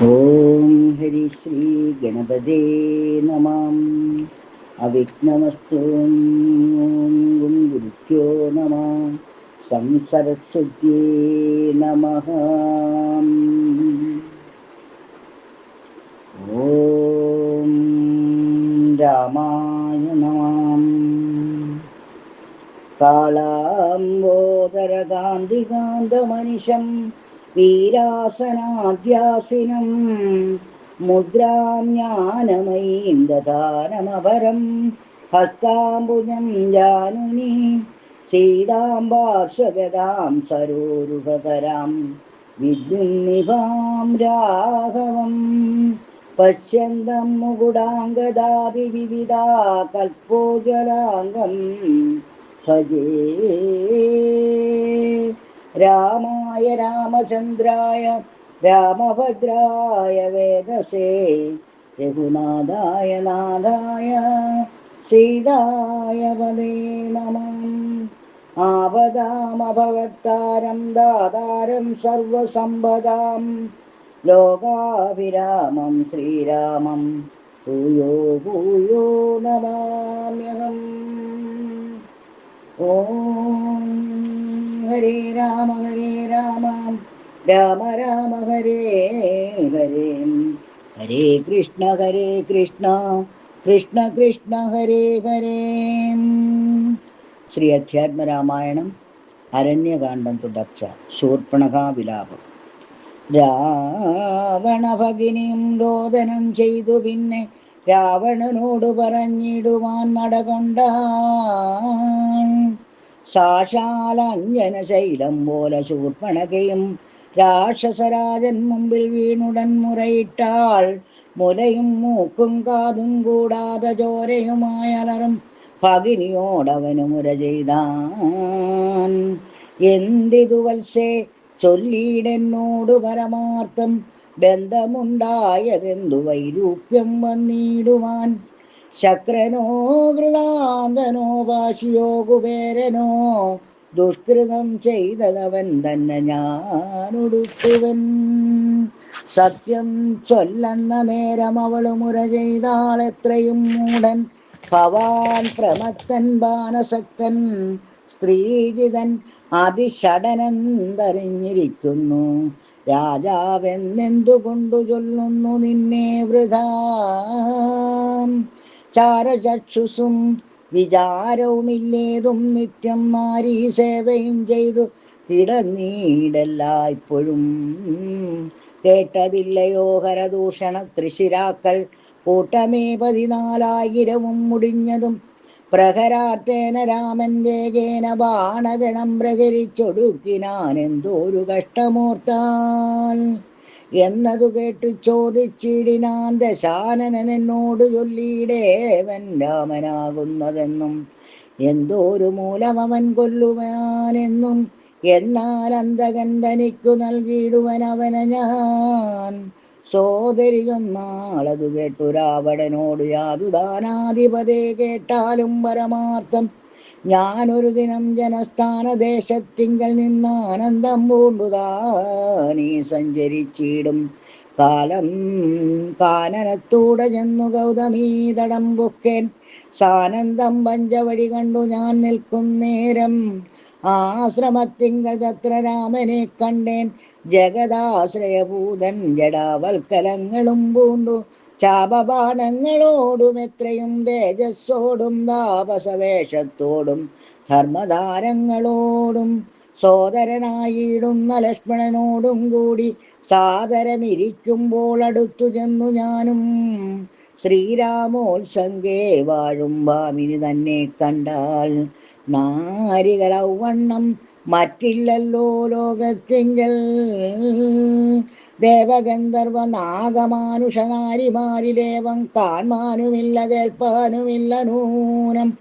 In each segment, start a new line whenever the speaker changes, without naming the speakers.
ഓം ഹരി ശ്രീ ഗണപതേ നമഃ. അവിഘ്നമസ്തു. ഓം ഗുരുഭ്യോ നമഃ. സംസരസ്വത്യേ നമഃ. ഓം രാമായ നമഃ. കാളാംബോദരകാന്തികാന്തമനിശം വീരാസനാദ്യാസിനം മുദ്രാം ജ്ഞാനമയീം ദദാനമപരം ഹസ്താംബുജം ജാനുനി സീതാം പാർശ്വഗതാം സരോരുഹകരാം വിദ്യുന്നിഭാം രാഘവം പശ്യന്തം മുകുടാംഗദാഭി വിവിധാ കൽപ്പോജ്വലാംഗം ഭജേ രാമായ രാമചന്ദ്രായ രാമഭദ്രായ വേദസേ രഘുനാഥായ നാഥായ സീതായ പദേ നമഃ. ആപദാമഭവത്താരം ദാതാരം സർവസമ്പദാം ലോകാഭിരാമം ശ്രീരാമം ഭൂയോ ഭൂയോ നമാമ്യഹം. ഓം ഹരേ രാമ രാമ രാമ ഹരേ ഹരേ, ഹരേ കൃഷ്ണ കൃഷ്ണ കൃഷ്ണ ഹരേ ഹരേ. ശ്രീ അധ്യാത്മരാമായണം അരണ്യകാന്ഡം തുടർച്ച. ശൂർപ്പണഖാ വിലാപം. രാവണ ഭഗിനിയും രോദനം ചെയ്തു പിന്നെ രാവണനോട് പറഞ്ഞിടുവാൻ നടകൊണ്ടാൻ. സാക്ഷാലഞ്ജന ശൈലം പോലെ ശൂർപ്പണഖയും രാക്ഷസരാജൻ മുമ്പിൽ വീണുടൻ മുറയിട്ടാൾ. മുലയും മൂക്കും കാതും കൂടാതെ ചോരയുമായലറും ഭഗിനിയോടവന് മുര ചെയ്താൻ. എന്തിതു വത്സേ ചൊല്ലിയിടെന്നോട് പരമാർത്ഥം, ബന്ധമുണ്ടായതെന്തു വൈരൂപ്യം വന്നിടുവാൻ. ശക്രനോ വൃതാന്തനോ വാശിയോ കുബേരനോ ദുഷ്കൃതം ചെയ്തതവൻ തന്നെ ഞാനൊടുക്കുവൻ. സത്യം ചൊല്ലെന്ന നേരം അവള് മുര ചെയ്താൾ. എത്രയും മൂടൻ ഭവാൻ പ്രമത്തൻ ബാനസക്തൻ സ്ത്രീജിതൻ അതിഷടനന്തറിഞ്ഞിരിക്കുന്നു. രാജാവെന്നെന്തുകൊണ്ടു ചൊല്ലുന്നു നിന്നെ വൃഥാ. ചാരചക്ഷുസും വിചാരവുമില്ലേതും നിത്യം നാരീ സേവയും ചെയ്തു കിടന്നീടെല്ലായ്പ്പോഴും. കേട്ടതില്ലയോ ഹരദൂഷണ ത്രിശിരാക്കൾ കൂട്ടമേ 14,000 മുടിഞ്ഞതും. പ്രഹരാർത്തേന രാമൻ വേഗേന ബാണഗണം പ്രഹരിച്ചൊടുക്കിനാൻ. എന്തോരു കഷ്ടമോർത്താൽ എന്നതു കേട്ടു ചോദിച്ചിടിനാൻ ദശാനനൻ എന്നോട് ചൊല്ലിയിടേവൻ രാമനാകുന്നതെന്നും എന്തോരു മൂലം അവൻ കൊല്ലുവാനെന്നും. എന്നാൽ അന്തകൻ തനിക്കു നൽകിയിടുവൻ അവനെ ഞാൻ. സോദരിയൊന്നാളതു കേട്ടു രാവണനോട് യാതുദാനാധിപതേ കേട്ടാലും പരമാർത്ഥം. ഞാനൊരു ദിനം ജനസ്ഥാനദേശത്തിങ്കൽ നിന്നാനന്ദം പൂണ്ടുതാനീ സഞ്ചരിച്ചിടും കാലം കാനനത്തൂടെ ചെന്നു ഗൗതമീതടം പൊക്കേൻ. സാനന്ദം പഞ്ചവടി കണ്ടു ഞാൻ നിൽക്കും നേരം ആശ്രമത്തിങ്കൽ തത്ര രാമനെ കണ്ടേൻ. ജഗദാശ്രയഭൂതൻ ജടാവൽക്കലങ്ങളും പൂണ്ടു ചാപബാണങ്ങളോടും എത്രയും തേജസ്സോടും താപസവേഷത്തോടും ധർമ്മധാരങ്ങളോടും സോദരനായിടുന്ന ലക്ഷ്മണനോടും കൂടി സാദരമിരിക്കുമ്പോൾ അടുത്തു ചെന്നു ഞാനും. ശ്രീരാമോത്സംഗേ വാഴും ഭാമിനി തന്നെ കണ്ടാൽ നാരികളൗവണ്ണം മറ്റില്ലല്ലോ ലോകത്തിങ്കൽ. ദേവഗന്ധർവ നാഗമാനുഷനാരിമാരിലേവം കാൺമാനുമില്ല കേൾപ്പാനുമില്ല നൂനം.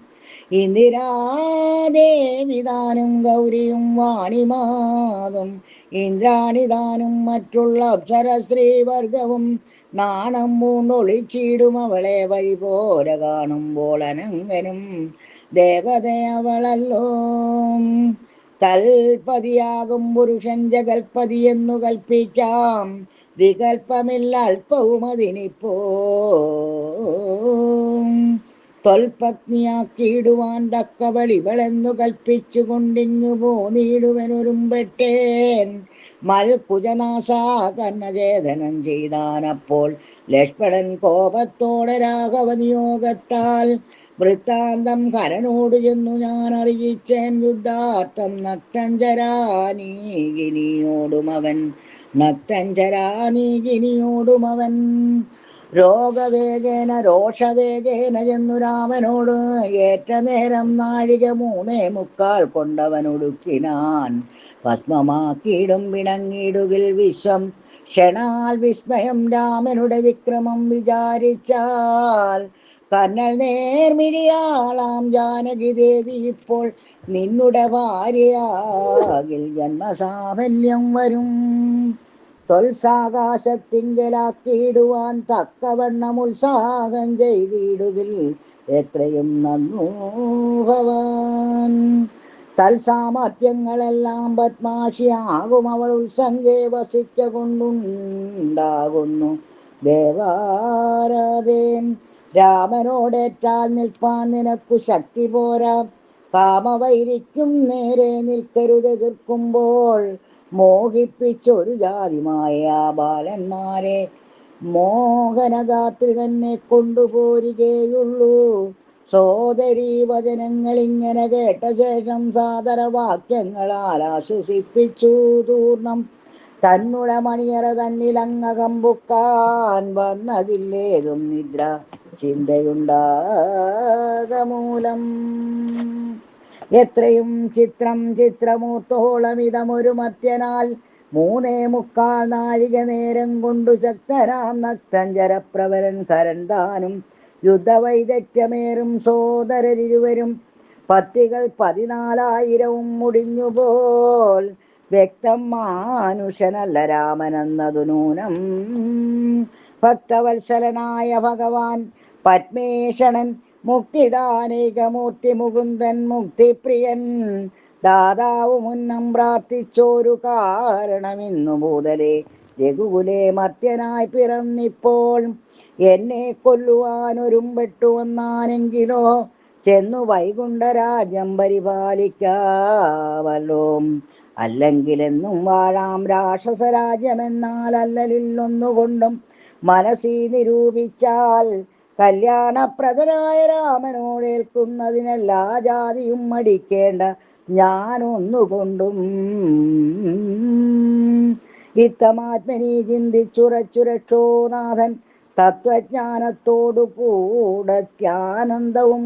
ഇന്ദിരാദേവിതാനും ഗൗരിയും വാണിമാതും ഇന്ദ്രാണിതാനും മറ്റുള്ള അപ്സര സ്ത്രീവർഗവും നാണം പൂണ്ടൊളിച്ചിടും അവളെ വഴി പോലെ കാണുമ്പോൾ അനങ്കനും ദേവതയവളല്ലോ. തൽപതിയാകും പുരുഷൻ ജഗൽപതി എന്നു കൽപ്പിക്കാം. വികൽപ്പമില്ല അല്പവും അതിനിപ്പോ തൊൽപത്നിയാക്കിയിടുവാൻ തക്കവളിവളെന്നു കൽപ്പിച്ചു കൊണ്ടിങ്ങു പോന്നിടുവനൊരുമ്പെട്ടേൻ മൽകുജനാസാ കർണചേതനം ചെയ്താനപ്പോൾ ലക്ഷ്മണൻ കോപത്തോടെ രാഘവനിയോഗത്താൽ വൃത്താന്തം കരനോട് ചെന്നു ഞാൻ അറിയിച്ചേൻ യുദ്ധാർത്ഥം നക്തഞ്ചരാനീകിനിയോടുമവൻ രോഷവേഗേന ചെന്നു രാമനോട് ഏറ്റ നേരം നാഴിക 3:45 കൊണ്ടവനൊടുക്കിനാൻ ഭസ്മമാക്കിയിടും പിണങ്ങിടുകിൽ വിശ്വം ക്ഷണാൽ വിസ്മയം രാമനുടെ വിക്രമം വിചാരിച്ചാൽ കന്നൽ നേർമിഴിയാളാം ജാനകി ദേവി ഇപ്പോൾ നിന്നുടെ ഭാര്യയാകിൽ ജന്മസാഫല്യം വരും തൊൽസാകാശത്തിങ്കലാക്കിയിടുവാൻ തക്കവണ്ണം ഉത്സാഹം ചെയ്തിടുകിൽ എത്രയും നന്നു ഭവാൻ തൽസാമർത്ഥ്യങ്ങളെല്ലാം പത്മാക്ഷിയാകും അവൾ ഉത്സംഗേ വസിക്ക കൊണ്ടുണ്ടാകുന്നു ദേവാരാധേൻ രാമനോടേറ്റാൽ നിൽപ്പാൻ നിനക്കു ശക്തി പോരാ കാമവൈരിക്കും നേരെ നിൽക്കരുതെതിർക്കുമ്പോൾ മോഹിപ്പിച്ചൊരു ജാതിമായ ബാലന്മാരെ മോഹനഗാത്രി തന്നെ കൊണ്ടുപോരുകയുള്ളൂ സോദരീ വചനങ്ങൾ ഇങ്ങനെ കേട്ട ശേഷം സാദരവാക്യങ്ങളാൽ ആശ്വസിപ്പിച്ചു തൂർണം തന്നുടെ മണിയറ തന്നിലങ്ങകമ്പുക്കാൻ വന്നതില്ലേതും നിദ്ര ചിന്തയുണ്ടാകമൂലം എത്രയും ചിത്രമൂർത്തോളം ഇതമൊരു മത്യനാൽ 3:45 നാഴിക നേരം കൊണ്ടു ശക്തനാം നക്തഞ്ചരപ്രവരൻ കരൻ താനും യുദ്ധവൈദഗ്ധ്യമേറും സോദരരിരുവരും പത്തികൾ 14,000 മുടിഞ്ഞുപോൽ വ്യക്തം മാനുഷനല്ല രാമനെന്നതു നൂനം ഭക്തവത്സലനായ ഭഗവാൻ പത്മേഷണൻ മുക്തിദാനൈകമൂർത്തി മുകുന്ദൻ മുക്തിപ്രിയൻ ദാതാവ് മുന്നം പ്രാർത്ഥിച്ചോരു കാരണമിന്നു ഭൂതലെ രഘുകുലേ മർത്യനായി പിറന്നിപ്പോൾ എന്നെ കൊല്ലുവാനൊരുമ്പെട്ടു വന്നാനെങ്കിലോ ചെന്നു വൈകുണ്ഠരാജ്യം പരിപാലിക്കാവല്ലോ അല്ലെങ്കിലെന്നും വാഴാം രാക്ഷസരാജ്യമെന്നാൽ അല്ലലില്ലൊന്നുകൊണ്ടും മനസ്സി നിരൂപിച്ചാൽ കല്യാണപ്രദനായ രാമനോടേൽക്കുന്നതിനെല്ലാ ജാതിയും മടിക്കേണ്ട ഞാനൊന്നുകൊണ്ടും ഇത്തമാത്മനി ചിന്തിച്ചുറച്ചുരക്ഷോനാഥൻ തത്വജ്ഞാനത്തോടു കൂടത്യാനന്ദവും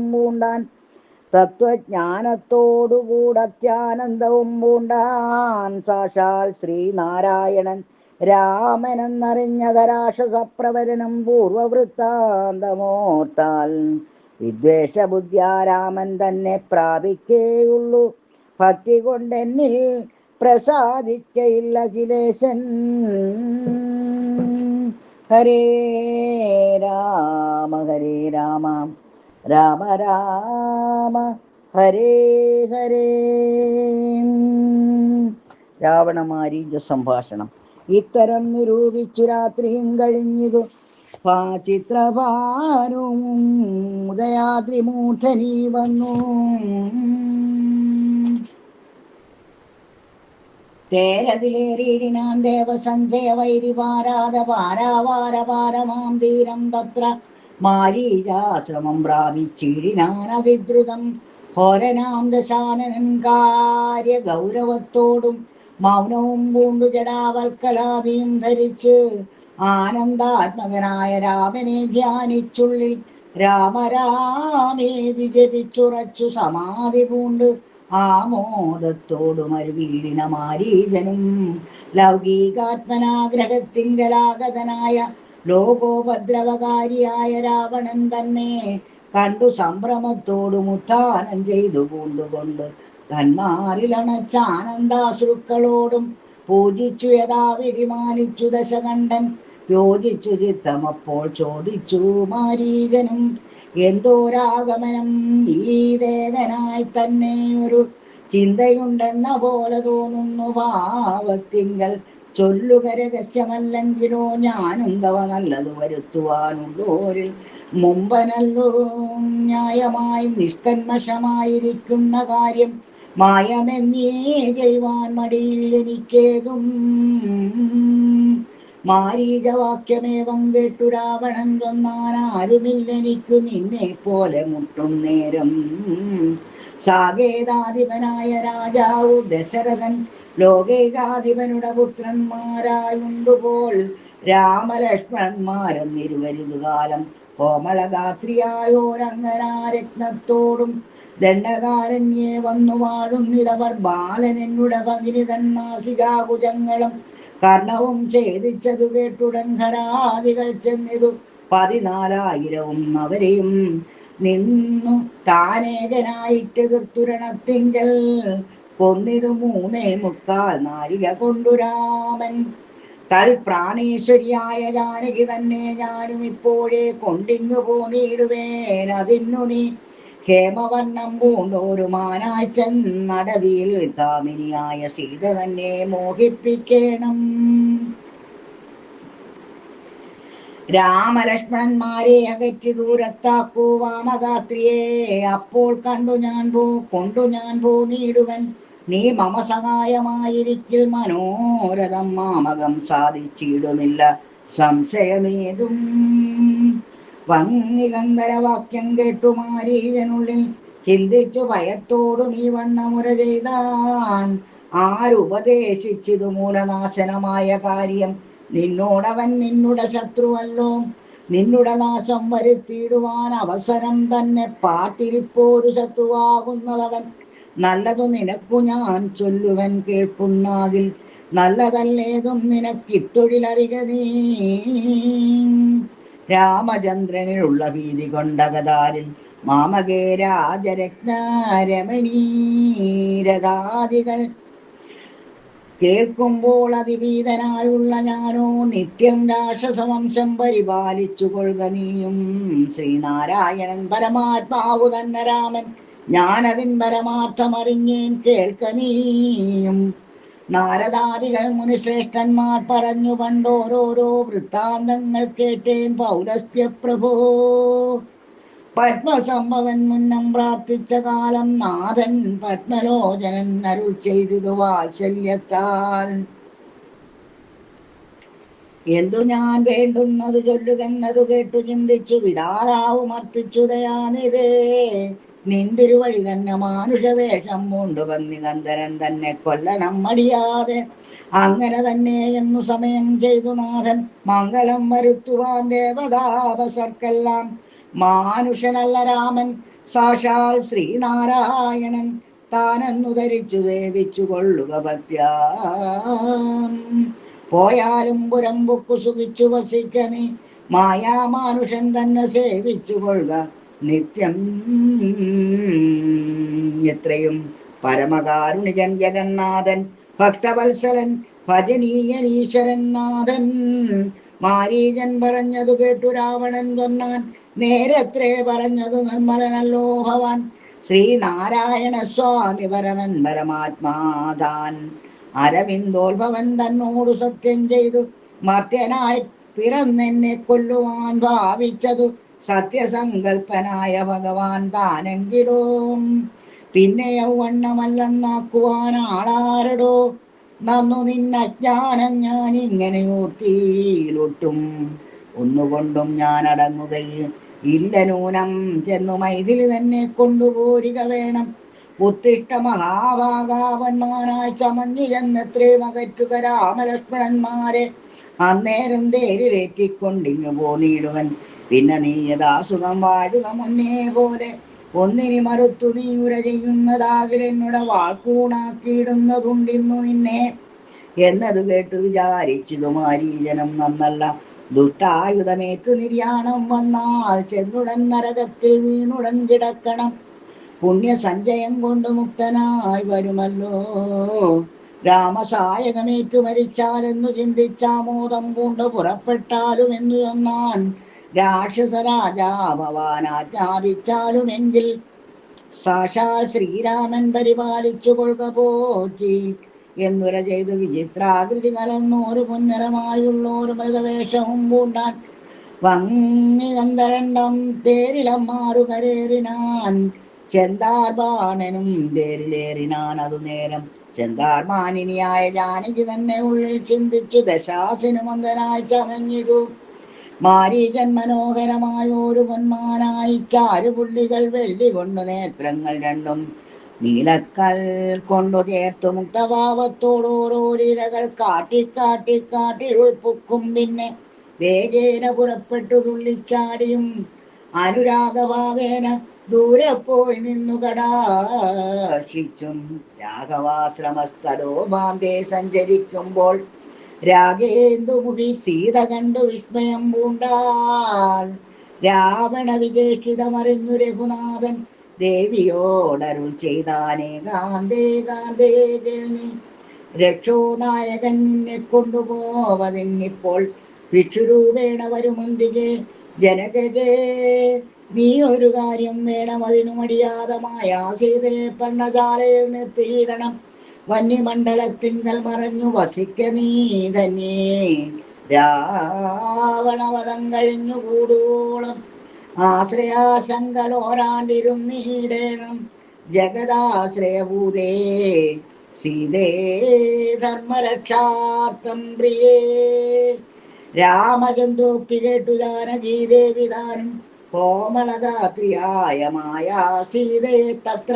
പൂണ്ടാൻ സാക്ഷാൽ ശ്രീനാരായണൻ രാമനെന്നറിഞ്ഞത രാക്ഷസപ്രവരനം പൂർവവൃത്താന്തമോർത്താൽ വിദ്വേഷബുദ്ധ്യാ രാമൻ തന്നെ പ്രാപിക്കേയുള്ളൂ ഭക്തി കൊണ്ടെന്നിൽ പ്രസാദിക്കയില്ല അഖിലേശൻ ഹരേ രാമ രാമ രാമ ഹരേ ഹരേ. രാവണമാരീച സംഭാഷണം ഇത്തരം നിരൂപിച്ചു രാത്രിയും കഴിഞ്ഞിതു ചിത്രഭാനും ഉദയാദ്രിമൂർധനി വന്നു തേരതിലേറിയിടിനാൻ ദേവസഞ്ജയ വൈരിപാരാവാരമാം തീരം തത്ര മാരീചാശ്രമം പ്രാപിച്ചിടിനാൻ അതിദ്രുതം ഹോരനാം ദശാനനൻ കാര്യ ഗൗരവത്തോടും മൗനവും പൂണ്ടു ജടാവൽക്കലാദിയും ധരിച്ച് ആനന്ദാത്മകനായ രാമനെ ധ്യാനിച്ചുള്ളിൽ രാമരാമേതി ജപിച്ചുറച്ചു സമാധി പൂണ്ട് ആമോദത്തോടും അരുവീടിന മാരീജനും ലൗകികാത്മനാഗ്രഹത്തിങ്കലാഗതനായ ലോകോപദ്രവകാരിയായ രാവണൻ തന്നെ കണ്ടു സംഭ്രമത്തോടും ഉത്ഥാനം ചെയ്തു പൂണ്ടുകൊണ്ട് തന്മാരിലണച്ച ആനന്ദാശ്രുക്കളോടും പൂജിച്ചു യഥാവിധി മാനിച്ചു ദശകണ്ഠൻ യോജിച്ചു ചിത്തമപ്പോൾ ചോദിച്ചു മാരീജനും എന്തോരാഗമനം ഈ ദേവനായി തന്നെ ഒരു ചിന്തയുണ്ടെന്ന പോലെ തോന്നുന്നു ഭാവത്തിങ്കൽ ചൊല്ലുക രഹസ്യമല്ലെങ്കിലോ ഞാനും തവ നല്ലത് വരുത്തുവാനുള്ളോരിൽ മുമ്പനല്ലോ ന്യായമായി നിഷ്കന്മഷമായിരിക്കുന്ന കാര്യം മായമെന്നേ ചെയ്യുവാൻ മടിയിൽ എനിക്കേതും. മാരീചവാക്യമേവം കേട്ടു രാവണൻ ചൊന്നാൻ ആരുമില്ലെനിക്കു നിന്നെ പോലെ മുട്ടും നേരം. സാകേതാധിപനായ രാജാവു ദശരഥൻ ലോകൈകാധിപനുടെ പുത്രന്മാരായുണ്ടുപോൾ രാമലക്ഷ്മണന്മാരെന്നിരുവരുതുകാലം കോമളഗാത്രിയായോരങ്ങനാരത്നത്തോടും ദണ്ഡകാരണ്യെ വന്നു വാഴുന്നിതവർ ബാലനെന്നുടെ ഭഗിനി തന്മാസികാകുജങ്ങളും കർണവും ഛേദിച്ചതു കേട്ടുടൻ ഖരാദികൾ ചെന്നിതു 14,000 അവരെയും നിന്നു താനേകനായിട്ട് തീർത്തുരണത്തിങ്കൽ കൊന്നിതു 3.25 നാഴിക കൊണ്ടു രാമൻ. തൽപ്രാണേശ്വരിയായ ജാനകി തന്നെ ഞാനും ഇപ്പോഴേ കൊണ്ടിങ്ങു പോന്നിടുവേൻ. അതിന്നു നീ ഹേമവർണ്ണം പൂണ്ടോരു മാനായി ചെന്നടവിയിൽ കാമിനിയായ സീത തന്നെ മോഹിപ്പിക്കേണം. രാമലക്ഷ്മണന്മാരെ അകറ്റി ദൂരത്താക്കൂ വാമഗാത്രിയെ. അപ്പോൾ കൊണ്ടു ഞാൻ പോന്നിടുവൻ. നീ മമ സഹായമായിരിക്കിൽ മനോരഥം മാമകം സാധിച്ചിടുമില്ല സംശയമേതും. വങ്ങികന്ധരവാക്യം കേട്ടു മാരീചനുള്ളിൽ ചിന്തിച്ചു ഭയത്തോടു നീ വണ്ണമുര ചെയ്താൻ. ആരുപദേശിച്ചിതു മൂലനാശനമായ കാര്യം? നിന്നോടവൻ നിന്നുടെ ശത്രുവല്ലോ. നിന്നുടെ നാശം വരുത്തിയിടുവാൻ അവസരം തന്നെ പാത്തിരിപ്പോരു ശത്രുവാകുന്നതവൻ. നല്ലതു നിനക്കു ഞാൻ ചൊല്ലുവൻ കേൾക്കുന്നാകിൽ നല്ലതല്ലേതും നിനക്കിത്തൊഴിലറിക നീ. രാമചന്ദ്രനിലുള്ള ഭീതി കൊണ്ടകതാരിൽ മാമകേ രാജരത്നരമണീരഥാദികൾ കേൾക്കുമ്പോൾ അതിഭീതനായുള്ള ഞാനോ നിത്യം രാക്ഷസവംശം പരിപാലിച്ചു കൊള്ളുക നീയും. ശ്രീനാരായണൻ പരമാത്മാവു തന്നെ രാമൻ, ഞാനതിൻ പരമാർത്ഥമറിഞ്ഞേൻ കേൾക്ക നീയും. നാരദാദികൾ മുനിശ്രേഷ്ഠന്മാർ പറഞ്ഞു പണ്ടോരോരോ വൃത്താന്തങ്ങൾ കേട്ടേൻ പൗലസ്ത്യ പ്രഭോ. പത്മസംഭവൻ മുന്നം പ്രാർത്ഥിച്ച കാലം നാഥൻ പത്മലോചനൻ അരുൾ ചെയ്തതു വാത്സല്യത്താൽ. എന്തു ഞാൻ വേണ്ടുന്നത് ചൊല്ലുകെന്നതു കേട്ടു ചിന്തിച്ചു വിധാതാവും അർത്ഥിച്ചു ദയാനിതേ. നിന്തിരുവഴി തന്നെ മാനുഷവേഷം പൂണ്ടു പന്നികന്ധരൻ തന്നെ കൊല്ലണം മടിയാതെ. അങ്ങനെ തന്നെ എന്നു സമയം ചെയ്തു നാഥൻ മംഗളം വരുത്തുവാൻ ദേവതാപസർക്കെല്ലാം. മാനുഷനല്ല രാമൻ, സാക്ഷാൽ ശ്രീനാരായണൻ താനെന്നു ധരിച്ചു സേവിച്ചു കൊള്ളുക ഭക്ത്യാം. പോയാലും പുരമ്പുക്കു സുഖിച്ചു വസിക്ക നീ, മായാമാനുഷൻ തന്നെ സേവിച്ചു കൊള്ളുക നിത്യം. എത്രയും പരമകാരുണികൻ ജഗന്നാഥൻ, ഭക്തവത്സലൻ ഭജനീയനീശ്വരൻ നാഥൻ. മാരീചൻ പറഞ്ഞതു കേട്ടു രാവണൻ കൊന്നാൻ, നേരത്രേ പറഞ്ഞത് നിർമ്മലനല്ലോ ഭവാൻ. ശ്രീനാരായണ സ്വാമി പരമൻ പരമാത്മാതാൻ അരവിന്ദോത്ഭവൻ തന്നോടു സത്യം ചെയ്തു മർത്യനായി പിറന്നെന്നെ കൊല്ലുവാൻ ഭാവിച്ചതു സത്യസങ്കൽപ്പനായ ഭഗവാൻ താനെങ്കിലോ. പിന്നെ യൗവണ്ണമല്ലെന്നാക്കുവാൻ ആളാരടോ. നന്നു നിന്നജ്ഞാനം ഞാൻ ഇങ്ങനെ ഓർത്തിയിലൊട്ടും ഒന്നുകൊണ്ടും ഞാൻ അടങ്ങുകയും ഇല്ല നൂനം. ചെന്നു മൈഥിലി തന്നെ കൊണ്ടുപോരുക വേണം. ഉത്തിഷ്ട മഹാഭാഗാവന്മാരായി ചമഞ്ഞില്ലെന്നത്രേ അകറ്റുക രാമലക്ഷ്മണന്മാരെ. അന്നേരം തേരിലേറ്റിക്കൊണ്ടിങ്ങു പോന്നിടുവൻ. പിന്നെ നീ യഥാസുഖം വാഴുക മുന്നേ പോലെ. ഒന്നിനി മറുത്തു നീ ഉര ചെയ്യുന്നതാകിലെന്നുടെ വാൾക്കൂണാക്കിയിടുന്നതുണ്ടിന്നു നിന്നെ. എന്നതു കേട്ടു വിചാരിച്ചിതു മാരീചനം നന്നല്ല. ദുഷ്ടായുധമേറ്റു നിര്യാണം വന്നാൽ ചെന്നുടൻ നരകത്തിൽ വീണുടൻ കിടക്കണം. പുണ്യസഞ്ചയം കൊണ്ട് മുക്തനായി വരുമല്ലോ. രാമസായകമേറ്റു മരിച്ചാലെന്നു ചിന്തിച്ചാമോദം പൂണ്ട് പുറപ്പെട്ടാലും എന്നു ചൊന്നാൻ. രാക്ഷസരാജാഭവാൻ ആജ്ഞാപിച്ചാലുമെങ്കിൽ സാക്ഷാൽ ശ്രീരാമൻ പരിപാലിച്ചു കൊള്ളുക പോറ്റി. എന്നുര ചെയ്തു വിചിത്രാകൃതി കലർന്നോരു പൊന്നിറമായുള്ളോരു മൃഗവേഷവും പൂണ്ടാൻ വങ്ങികന്ധരണ്ടം തേരിലമ്മാറു കരേറിനാൻ ചെന്താർബാണനും തേരിലേറിനാൻ അതു നേരം ചെന്താർമാനിനിയായ ജാനകി തന്നെ ഉള്ളിൽ ചിന്തിച്ചു ദശാസിനുമന്തനായി ചമഞ്ഞിതു മാരീചൻ മനോഹരമായോരു പൊന്മാനായി ചാരുപുള്ളികൾ വെള്ളി കൊണ്ടു നേത്രങ്ങൾ രണ്ടും നീലക്കൽ കൊണ്ടു ചേർത്തു മുക്തഭാവത്തോടോരോരിരകൾ കാട്ടി ഉൾപ്പുക്കും പിന്നെ വേഗേന പുറപ്പെട്ടു തുള്ളിച്ചാടിയും അനുരാഗഭാവേന ദൂരെ പോയി നിന്നു കടാക്ഷിച്ചും രാഘവാശ്രമസ്ഥലോപാന്തേ സഞ്ചരിക്കുമ്പോൾ രാഗേന്ദുമുഖി സീത കണ്ടു വിസ്മയം പൂണ്ടാൾ രാവണ വിജേഷിതമറിഞ്ഞു രഘുനാഥൻ ദേവിയോടരുൾ ചെയ്താനേ കാന്തേ കാന്തേ കേൾനി രക്ഷോ നായകനെ കൊണ്ടുപോവതിന്നിപ്പോൾ ഭിക്ഷുരൂപേണ വരുമന്തികെ ജനകജേ നീ ഒരു കാര്യം വേണം അതിനു മടിയാതമായ സീതയെ പർണശാലയിൽ നിർത്തിയിടണം വന്യമണ്ഡലത്തിങ്കൽ മറഞ്ഞു വസിക്ക നീ തന്നെ രാവണവധം കഴിഞ്ഞു കൂടുവോളം ആശ്രയാശങ്കലോരാണ്ടിരുന്നീടേണം ജഗദാശ്രയഭൂതേ സീതേ ധർമ്മരക്ഷാർത്ഥം പ്രിയേ രാമചന്ദ്രോക്തി കേട്ടു ജാനകീദേവി താനും കോമളഗാത്രിയായ മായാ സീതയെ തത്ര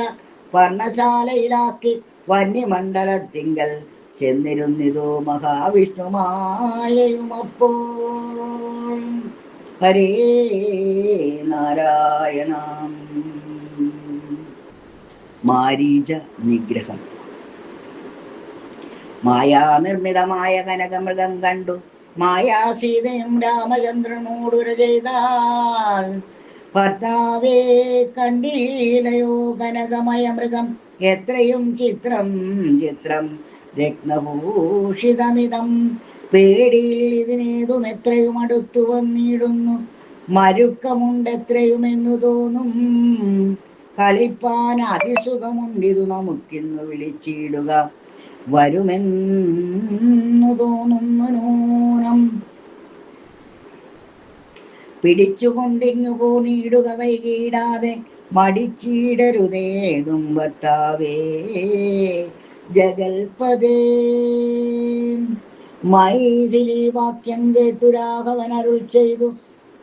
പർണശാലയിലാക്കി വന്യമണ്ഡലത്തിങ്കൽ ചെന്നിരുന്നിതു മഹാവിഷ്ണുമായയുമപ്പോൾ ഹരേ നാരായണ. മാരീച നിഗ്രഹം. മായാനിർമ്മിതമായ കനകമൃഗം കണ്ടു മായാസീതയും രാമചന്ദ്രനോടുര ചെയ്താൽ ഭർത്താവേ കണ്ടീലയോ കനകമയ മൃഗം എത്രയും ചിത്രം ചിത്രം രത്നഭൂഷിതമിതം പേടിയിൽ ഇതിനേതും എത്രയും അടുത്തു വന്നിടുന്നു മരുക്കമുണ്ടെത്രയുമെന്നു തോന്നും കളിപ്പാൻ അതിസുഖമുണ്ടിതു നമുക്കിന്നു വിളിച്ചിടുക വരുമെന്നു തോന്നുന്നു നൂനം പിടിച്ചുകൊണ്ടിങ്ങു പോന്നിടുക വൈകിടാതെ മടിച്ചിടരുതേതും ഭർത്താവേ ജഗൽപദേ. മൈഥിലി വാക്യം കേട്ടു രാഘവൻ അരുൾ ചെയ്തു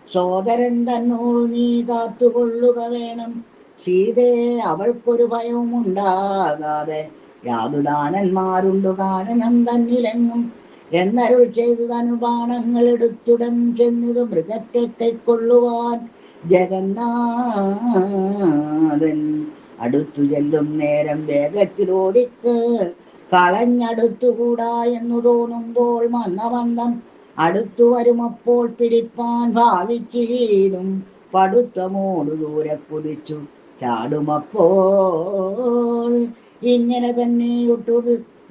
സോദരൻ തന്നോട് നീ കാത്തുകൊള്ളുക വേണം സീതയെ അവൾക്കൊരു ഭയവും ഉണ്ടാകാതെ യാതുദാനന്മാരുണ്ടു കാനനം തന്നിലെങ്ങും എന്നരുൾ ചെയ്തു തനു ബാണങ്ങൾ എടുത്തുടൻ ചെന്നിതു മൃഗത്തെ കൈക്കൊള്ളുവാൻ ജഗന്നാഥൻ അടുത്തു ചെല്ലും നേരം വേഗത്തിലോടിക്ക് കളഞ്ഞടുത്തുകൂടാ എന്നു തോന്നുമ്പോൾ മന്ദമന്ദം അടുത്തു വരുമപ്പോൾ പിടിപ്പാൻ ഭാവിച്ചിടും പടുത്തമോടു ദൂരെ കുതിച്ചു ചാടുമപ്പോൾ ഇങ്ങനെ തന്നെ ഒട്ടു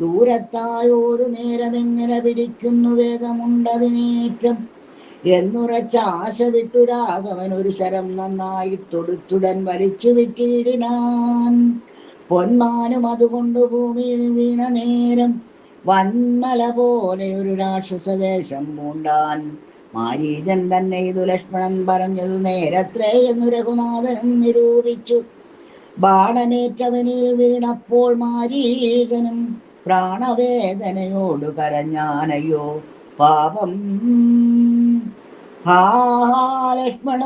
ദൂരത്തായോരു നേരം എങ്ങനെ പിടിക്കുന്നു വേഗമുണ്ടതിനേറ്റം എന്നുറച്ച ആശ വിട്ടു രാഘവൻ ഒരു ശരം നന്നായി തൊടുത്തുടൻ വലിച്ചു വിട്ടിടിനാൻ പൊന്മാനും അതുകൊണ്ട് ഭൂമിയിൽ വീണ നേരം വന്മല പോലെ ഒരു രാക്ഷസ വേഷം പൂണ്ടാൻ മാരീചൻ തന്നെ ഇതു ലക്ഷ്മണൻ പറഞ്ഞതു നേരത്രേ എന്നു രഘുനാഥനും നിരൂപിച്ചു ബാണനേറ്റവനിൽ വീണപ്പോൾ മാരീചനും പ്രാണവേദനയോട് കരഞ്ഞാനയ്യോ പാപം ഹാ ലക്ഷ്മണ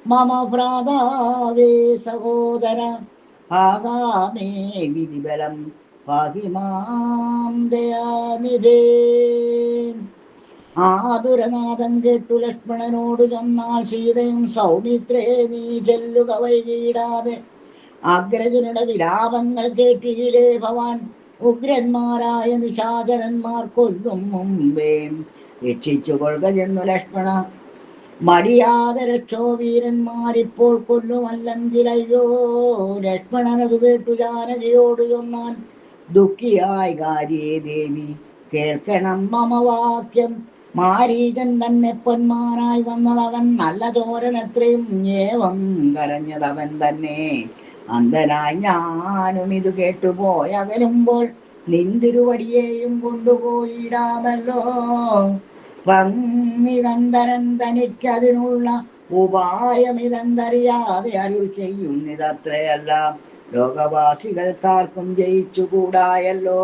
മമ ഭ്രാതാവേ സഹോദര ആകാമേ വിധിബലം പാഹിമാം ദയാനിധേ. ആതുരനാഥം കേട്ടു ലക്ഷ്മണനോട് ചൊന്നാൽ സീതയും സൗമിത്രേ നീ ചെല്ലുക വൈകിടാതെ അഗ്രജനുടെ വിലാപങ്ങൾ കേട്ടിയിലേ ഭവാൻ ഉഗ്രന്മാരായ നിശാചരന്മാർ കൊല്ലും മുമ്പേ രക്ഷിച്ചു കൊള്ളുക ചെന്നു ലക്ഷ്മണ മടിയാതെ രക്ഷോ വീരന്മാരിപ്പോൾ കൊല്ലുമല്ലെങ്കിൽ അയ്യോ. ലക്ഷ്മണനതു കേട്ടു ജാനകിയോട് ചൊന്നാൻ ദുഃഖിയായി കാര്യേ ദേവി കേൾക്കണം മമ വാക്യം മാരീചൻ തന്നെ പൊന്മാനായി വന്നതവൻ നല്ല ചോരൻ എത്രയും ഏവം കരഞ്ഞതവൻ തന്നെ അന്ധനായി ഞാനും ഇത് കേട്ടുപോയകലുമ്പോൾ നിന്തിരുവടിയെയും കൊണ്ടുപോയിടാമല്ലോ. വന്നിതന്തരൻ തനിക്കതിനുള്ള ഉപായമിതെന്തറിയാതെ അരുൾ ചെയ്യുന്നിതത്രയെല്ലാം ലോകവാസികൾക്കാർക്കും ജയിച്ചുകൂടായല്ലോ.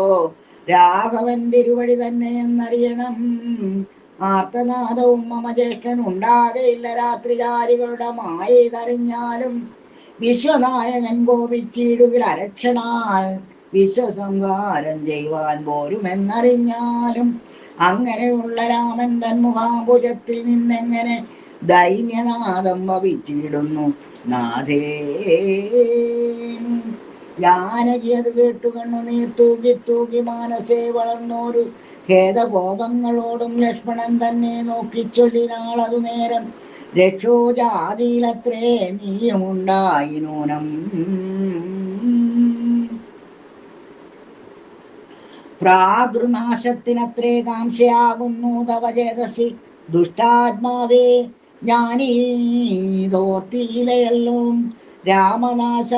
രാഘവൻ തിരുവടി തന്നെ എന്നറിയണം. ആർത്തനാദവും മമ ജ്യേഷ്ഠൻ ഉണ്ടാകയില്ല രാത്രികാരികളുടെ മായ ഇതറിഞ്ഞാലും. വിശ്വനായകൻ കോപിച്ചിടുകിൽ അരക്ഷണാൽ വിശ്വസംഹാരം ചെയ്യുവാൻ പോരുമെന്നറിഞ്ഞാലും. അങ്ങനെയുള്ള രാമൻ തൻ മുഖാംബുജത്തിൽ നിന്നെങ്ങനെ ദൈന്യനാദം വപിച്ചിടുന്നു നാഥേ. ജാനകി അത് കേട്ടു കണ്ണുനീർ തൂകി തൂകി മാനസേ വളർന്നോരു ഖേദബോധങ്ങളോടും ലക്ഷ്മണൻ തന്നെ നോക്കിച്ചൊല്ലിനാൾ അതു നേരം. രക്ഷോജാതിയിലത്രേ നീയുമുണ്ടായി നൂനം. പ്രാതൃനാശത്തിനത്രേ കാംക്ഷയാകുന്നു തവ ചേതസി ദുഷ്ടാത്മാവേ. ഞാനീതോർത്തിയിലയല്ലോ രാമനാശ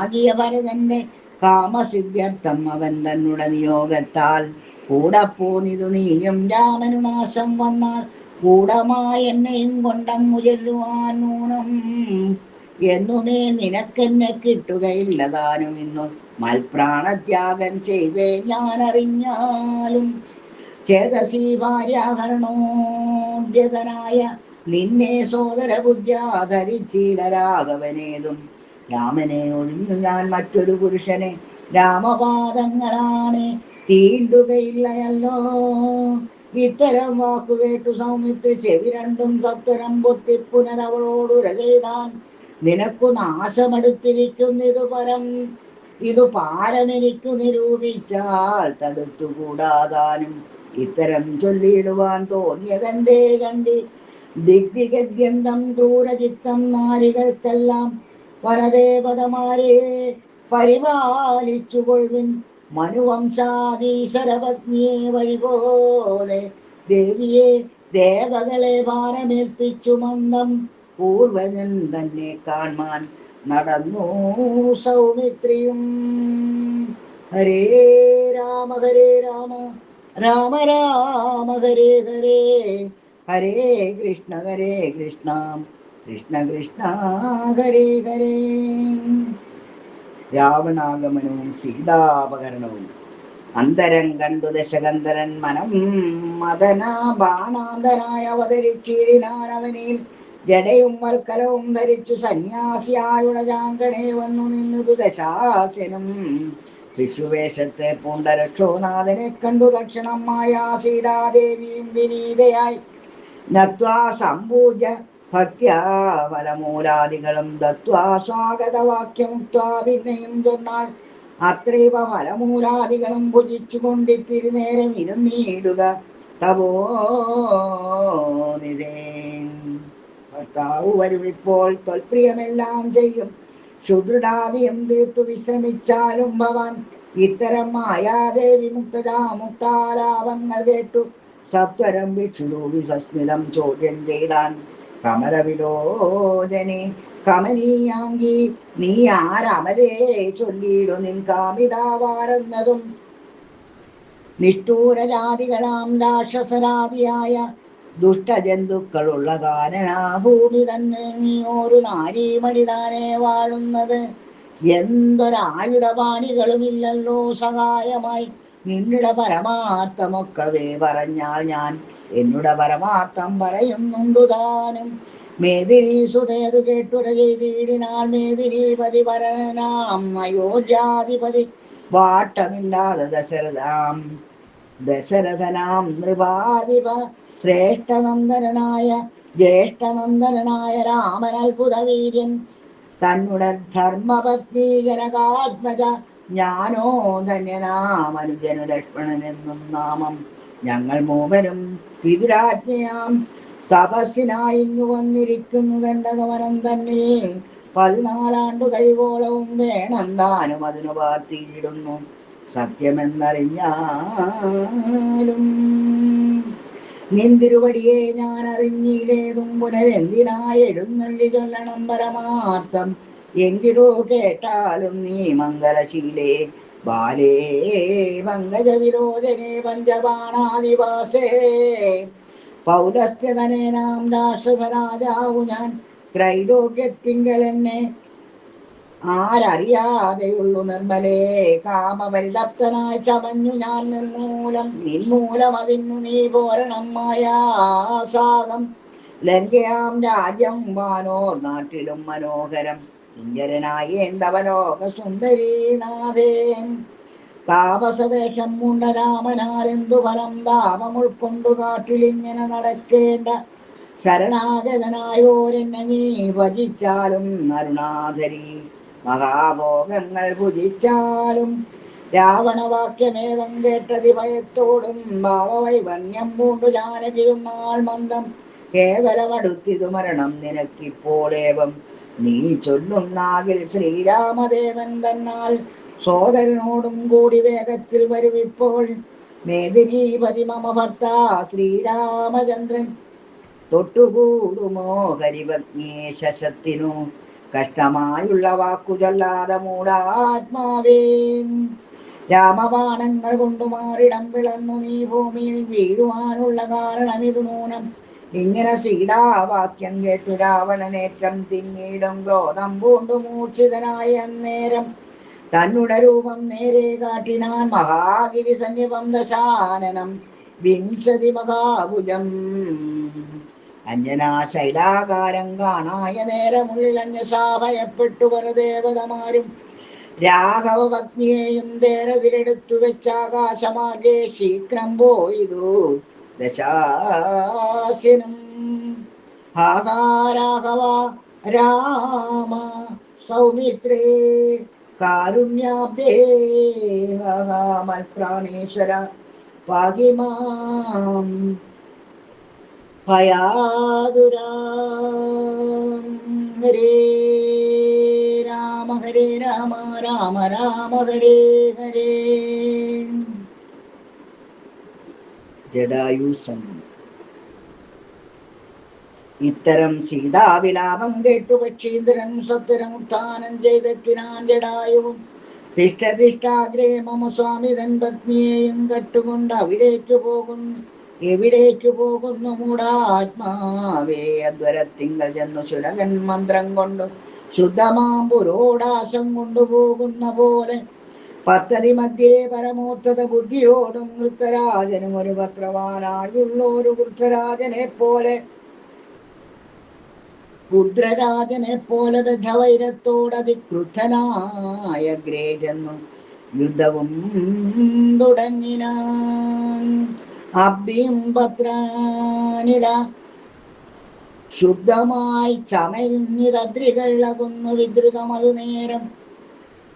ആകിയ ഭരതന്റെ കാമസിദ്ധ്യർത്ഥം അവൻ തന്നുടെ നിയോഗത്താൽ കൂടപ്പോനിതു നീയും. രാമനു നാശം വന്നാൽ കൂടമായി എന്നെയും കൊണ്ടങ്ങു ചെല്ലുവാൻ നൂനം. എന്നുമേ നിനക്കെന്നെ കിട്ടുകയില്ലതാനും ഇന്നു മൽപ്രാണത്യാഗം ചെയ്തേ ഞാനറിഞ്ഞാലും. ചേതസീ ഭാര്യാഭരണോദ്യതനായ നിന്നെ സോദര ബുദ്ധ്യാധരിച്ചില രാഘവനേതും. രാമനെ ഒഴിഞ്ഞു ഞാൻ മറ്റൊരു പുരുഷനെ രാമപാദങ്ങളാണ് തീണ്ടുകയില്ലയല്ലോ. ഇത്തരം വാക്കുകേട്ടു സൗമിത്രി ചെവി രണ്ടും സത്വരം പൊത്തി പുനരവളോടുര ചെയ്താൻ. നിനക്കു നാശമെടുത്തിരിക്കുന്നിതു പരം, ഇതു പാരമെനിക്കു നിരൂപിച്ചാൽ തടുത്തുകൂടാതാനും. ഇത്തരം ചൊല്ലിയിടുവാൻ തോന്നിയതെന്തേ കണ്ടി ദിഗ്വിഗദ്യന്തം ക്രൂരചിത്തം നാരികൾക്കെല്ലാം. വനദേവതമാരെ പരിപാലിച്ചുകൊള്ളുവിൻ മനുവംശാധീശ്വരപത്നിയെ വഴിപോലെ. ദേവിയെ ദേവകളെ ഭാരമേൽപ്പിച്ചു മന്ദം പൂർവജൻ തന്നെ കാൺമാൻ നടന്നു സൗമിത്രിയും. ഹരേ രാമ രാമ രാമ ഹരേ ഹരേ, ഹരേ കൃഷ്ണ കൃഷ്ണ കൃഷ്ണ ഹരേ ഹരേ. രാവണാഗമനവും സീതാപകരണവും. അന്തരം കണ്ടു ദശകന്ധരൻ മനം മദന ബാണാന്തനായി അവതരിച്ചിടിനാൻ അവനിൽ. ജടയും വൽക്കലവും ധരിച്ചു സന്യാസിയായുടെ ചാങ്കണേ വന്നു നിന്നതു ദശാസ്യനും. വിഷുവേഷത്തെ പൂണ്ട രക്ഷോനാഥനെ കണ്ടു തക്ഷണം മായാ സീതാദേവിയും വിനീതയായി നത്വാ സമ്പൂജ്യ ഭക്ത്യാ ഫലമൂലാദികളും ദത്വാ സ്വാഗതവാക്യമുക്ത്വാ പിന്നെയും ചൊന്നാൾ. അത്രൈവ ഫലമൂലാദികളും ഭുജിച്ചു കൊണ്ടിത്തിരുനേരം ഇരുന്നീടുക തവോ നിരേ. ഭർത്താവ് വരുമിപ്പോൾ ത്വൽപ്രിയമെല്ലാം ചെയ്യും. ശുദ്രുടാദിയും തീർത്തു വിശ്രമിച്ചാലും ഭവാൻ. ഇത്തരം മായാദേവി മുക്താലാപങ്ങൾ കേട്ടു സത്വരം വിക്ഷുരൂപി സസ്മിതം ചോദ്യം ചെയ്താൻ. കമലവിലോചനെ കമനീയാങ്കി നീ ആരമലേ ചൊല്ലിയിടു നിൻ കാമിതാവാരെന്നതും. നിഷ്ഠൂരജാതികളാം രാക്ഷസരാതിയായ ദുഷ്ടജന്തുക്കളുള്ള കാനനാഭൂമി തന്നെ നീ ഒരു നാരീമണിതാനെ വാഴുന്നത്. എന്തൊരായുധപാണികളുമില്ലല്ലോ സഹായമായി. നിന്നുടെ പരമാർത്ഥമൊക്കവേ പറഞ്ഞാൽ ഞാൻ എന്നുടെ പരമാർത്ഥം പറയുന്നുണ്ടു താനും. മേദിനി സുതേതു കേട്ടുര ചെയ്തിടിനാൾ. മേദിനീപതി പരനാം അയോധ്യാധിപതി വാട്ടമില്ലാതെ ദശരഥനാം നൃപാധിപ ജ്യേഷ്ഠനന്ദനായ രാമൻ അത്ഭുതവീര്യൻ. തന്നുടെ ധർമ്മപത്നി ജനകാത്മജ ഞാനോ ധന്യനാമനുജനു ലക്ഷ്മണൻ എന്നും നാമം. ഞങ്ങൾ മൂവരും പിതുരാജ്ഞയാം തപസ്സിനായിങ്ങു വന്നിരിക്കുന്നു. ദണ്ഡകവനം തന്നെ 14 കഴിവോളവും വേണം താനും അതിനു പാർത്തിയിടുന്നു. സത്യമെന്നറിഞ്ഞാലും നിന്തിരുവടിയെ ഞാൻ അറിഞ്ഞില്ലേതും പുനരെന്തിനായി എഴുന്നള്ളി ചൊല്ലണം പരമാർത്ഥം. എങ്കിലോ കേട്ടാലും നീ മംഗലശീലേ ബാലേ പങ്കജവിലോചനേ പഞ്ചബാണാദിവാസേ. പൗലസ്ത്യതനേനാം രാക്ഷസരാജാവു ഞാൻ ത്രൈലോക്യത്തിങ്കലെന്നെ ആരറിയാതെയുള്ളു നിർമ്മലേ. കാമപരിതപ്തനായി ചമഞ്ഞു ഞാൻ നിൻമൂലം അതിന്നു നീ പോരണം മായാസാഗം. ലങ്കയാം രാജ്യം വാനോർ നാട്ടിലും മനോഹരം ഇങ്കരനായി എന്തവലോക സുന്ദരീനാഥേൻ. താപസവേഷം മുണ്ട രാമനാരെന്തു ഫലം താപമുൾക്കൊണ്ടു കാട്ടിലിങ്ങനെ നടക്കേണ്ട ശരണാഗതനായോരെന്നെ നീ ഭജിച്ചാലും അരുണാധരി. മഹാഭോഗങ്ങൾ ഭുജിച്ചാലും രാവണവാക്യമേവം കേട്ടതി ഭയത്തോടും ഭാവവൈവന്യം പൂണ്ടു ജാനകിയും നാൾ മന്ദം. കേവലമടുത്തിതു മരണം നിനക്കിപ്പോളേവം നീ ചൊല്ലുന്നാകിൽ ശ്രീരാമദേവൻ തന്നാൽ സോദരനോടും കൂടി വേഗത്തിൽ വരുവിപ്പോൾ. മേദിനീപതി മമ ഭർത്താ ശ്രീരാമചന്ദ്രൻ തൊട്ടുകൂടുമോ കരിഭഗ്നേ ശശത്തിനു. കഷ്ടമായുള്ള വാക്കു ചൊല്ലാതെ മൂടാത്മാവേ. രാമബാണങ്ങൾ കൊണ്ടു മാറിടം പിളർന്നു നീ ഭൂമിയിൽ വീഴുവാനുള്ള കാരണം ഇതു നൂനം. ഇങ്ങനെ സീതാവാക്യം കേട്ടു രാവണനേറ്റം തിങ്ങിയിടും ക്രോധം പൂണ്ടു മൂർച്ഛിതനായ അന്നേരം തന്നുടെ രൂപം നേരെ കാട്ടിനാൻ മഹാഗിരി സന്നിപം ദശാനനം വിംശതി മഹാഭുജം. അഞ്ജനാ ശൈലാകാരം കാണായ നേരമുള്ളിൽ അന്യശാഭയപ്പെട്ടു പല ദേവതമാരും രാഘവ പത്നിയെയും ദേരതിലെടുത്തു വെച്ചാകാശമാകെ ശീഘ്രം പോയിതു ദശാസ്യനും. രാഘവ രാമ സൗമിത്രേ കാരുണ്യാബ്ദേ മൽപ്രാണേശ്വര പാകിമാം ഭയാതുരാം. ഹരേ രാമ ഹരേ രാമ രാമ രാമ ഹരേ ഹരേ. ജടായുസം. ഇത്തരം സീതാവിലാപം കേട്ടു പക്ഷീന്ദ്രൻ സത്വരമുത്ഥാനം ചെയ്തെത്തിനാൻ ജടായുവും. തിഷ്ടതിഷ്ടാഗ്രേ മമ സ്വാമി തൻ പത്നിയെയും കട്ടുകൊണ്ട് എവിടേക്ക് പോകുന്നു മൂടാത്മാവേ. അദ്വരത്തിങ്കൽ ചെന്നു ശുനകൻ മന്ത്രം കൊണ്ടു ശുദ്ധമാം പുരോടാശം കൊണ്ടുപോകുന്ന പോലെ പദ്ധതി മധ്യേ പരമോത്തത ബുദ്ധിയോടും വൃത്തരാജനും ഒരു പത്രവാനായുള്ളൊരു വൃത്തരാജനെ പോലെ രുദ്രരാജനെ പോലെ ബദ്ധവൈരത്തോടതിക്രുദ്ധനായ അഗ്രേ ചെന്നു യുദ്ധവും തുടങ്ങിനാൻ. അബ്ദിയും പത്രാനില ശുദ്ധമായി ചമയുന്നിതദ്രികൾ അകുന്നു വിദ്രുതം. അതു നേരം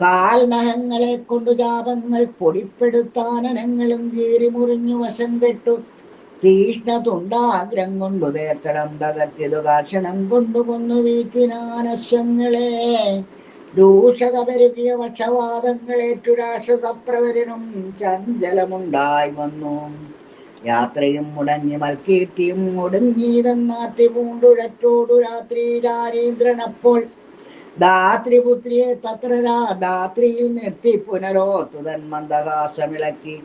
കാൽനഖങ്ങളെ കൊണ്ടു ജാപങ്ങൾ പൊടിപ്പെടുത്താനനങ്ങളും കീറി മുറിഞ്ഞു വശം കെട്ടു തീഷ്ണ തുണ്ടാഗ്രം കൊണ്ടു തേത്തടം തകർത്തിയതു കാർഷണം കൊണ്ടു കൊന്നു വീഴ്ത്തിനാനശ്വങ്ങളെ. ദൂഷത പെരുകിയ പക്ഷവാദങ്ങളേറ്റു രാക്ഷസപ്രവരനും ചഞ്ചലമുണ്ടായി വന്നു. യാത്രയും മുടങ്ങി മൽകീർത്തിയും ഒടുങ്ങിയതെന്നാത്തി പൂണ്ടുഴറ്റോടു രാത്രി ചാരീന്ദ്രനപ്പോൾ ധാത്രിപുത്രിയെ തത്ര ധാത്രിയിൽ നിർത്തി പുനരോത്തുതൻ മന്ദഹാസമിളക്കി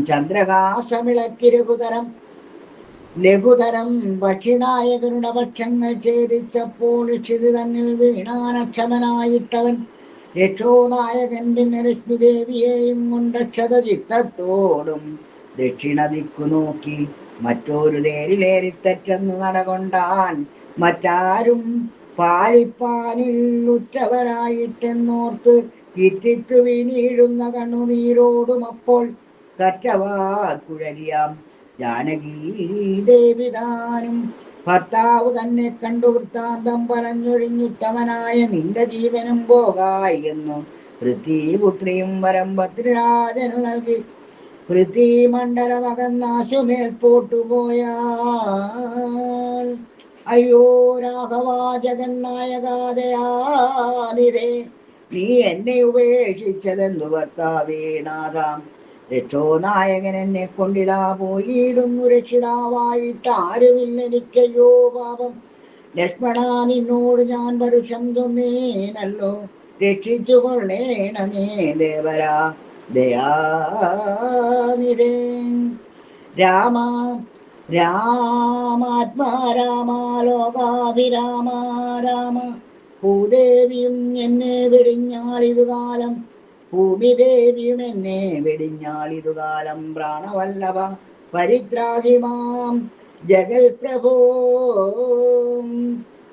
ചന്ദ്രഹാസമിളക്കി ലഘുതരം പക്ഷിനായകരുടെ പക്ഷങ്ങൾ ഛേദിച്ചപ്പോൾ ക്ഷിതി തന്നിൽ വീണാനക്ഷമനായിട്ടവൻ രക്ഷോനായകൻ പിന്നെ ലക്ഷ്മിദേവിയെയും കൊണ്ടക്ഷത ചിത്തത്തോടും ദക്ഷിണ ദിക്കു നോക്കി മറ്റൊരു തേരിലേറിത്തറ്റെന്നു നടകൊണ്ടാൻ. മറ്റാരും പാലിപ്പാനിൽ ഉറ്റവരായിട്ടെന്നോർത്ത് ഇറ്റിറ്റു വീണീഴുന്ന കണ്ണുനീരോടും അപ്പോൾ കറ്റവാർ കുഴലിയാം ജാനകീ ദേവിതാനും ഭർത്താവ് തന്നെ കണ്ടു വൃത്താന്തം പറഞ്ഞൊഴിഞ്ഞുത്തമനായ നിന്റെ ജീവനും പോകായി എന്നു പൃഥ്വീപുത്രിയും വരം ഭദ്രരാജനു നൽകി. പൃഥ്വീമണ്ഡലമകന്നാശുമേൽ പോട്ടുപോയാൽ അയ്യോ രാഘവാ ജഗന്നായകാദയാനിരേ. നീ എന്നെ ഉപേക്ഷിച്ചതെന്തു ഭർത്താവേ നാഥാം. രക്ഷോനായകൻ എന്നെ കൊണ്ടിതാ പോയിടുന്നു രക്ഷിതാവായിട്ട് ആരുമില്ലെനിക്കയ്യോ പാപം. ലക്ഷ്മണ നിന്നോട് ഞാൻ പരുഷം ചൊന്നേനല്ലോ, രക്ഷിച്ചു കൊള്ളേണമേ ദേവരാ ദയാനിധേ. രാമ രാമാത്മാ രാമ ലോകാഭിരാമ രാമ, ഭൂദേവിയും എന്നെ വെടിഞ്ഞാളിതുകാലം, ഭൂമിദേവിയും എന്നെ വെടിഞ്ഞാളിതുകാലം, പ്രാണവല്ലഭ പരിത്രാഹിമാം ജഗൽ പ്രഭോ.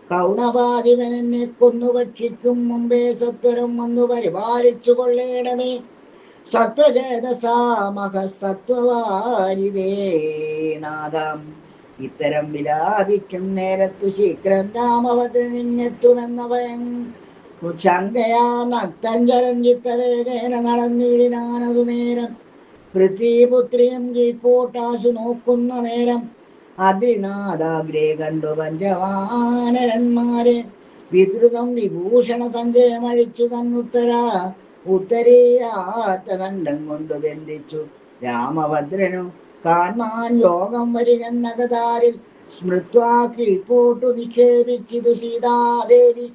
കൗണപാതിവൻ എന്നെ കൊന്നു ഭക്ഷിക്കും മുമ്പേ സത്വരം വന്നു പരിപാലിച്ചു കൊള്ളേണമേ. സത്വജേതസാമഹസത്വവാരിതേ നാദം, ഇത്തരം വിലാപിക്കും നേരത്തു ശീഘ്രം രാമഭദ്രനിങ്ങെത്തുമെന്ന ഭയം ശങ്കയാ നക്തഞ്ചരം ചിത്തവേഗേന നടന്നിടിനാനതു നേരം. പൃഥ്വീപുത്രിയും കീഴ്പോട്ടാശു നോക്കുന്ന നേരം അതിനാദാഗ്രേ കണ്ടു പഞ്ചവാനരന്മാരെ വിദ്രുതം വിഭൂഷണ സഞ്ജയമഴിച്ചു ഉത്തരീയാത്ത കണ്ഠം കൊണ്ടു ബന്ധിച്ചു രാമഭദ്രനു കാൺമാൻ യോഗം വരികന്നകതാരിൽ സ്മൃത്വാ കീഴ്പോട്ടു നിക്ഷേപിച്ചിതു സീതാദേവി.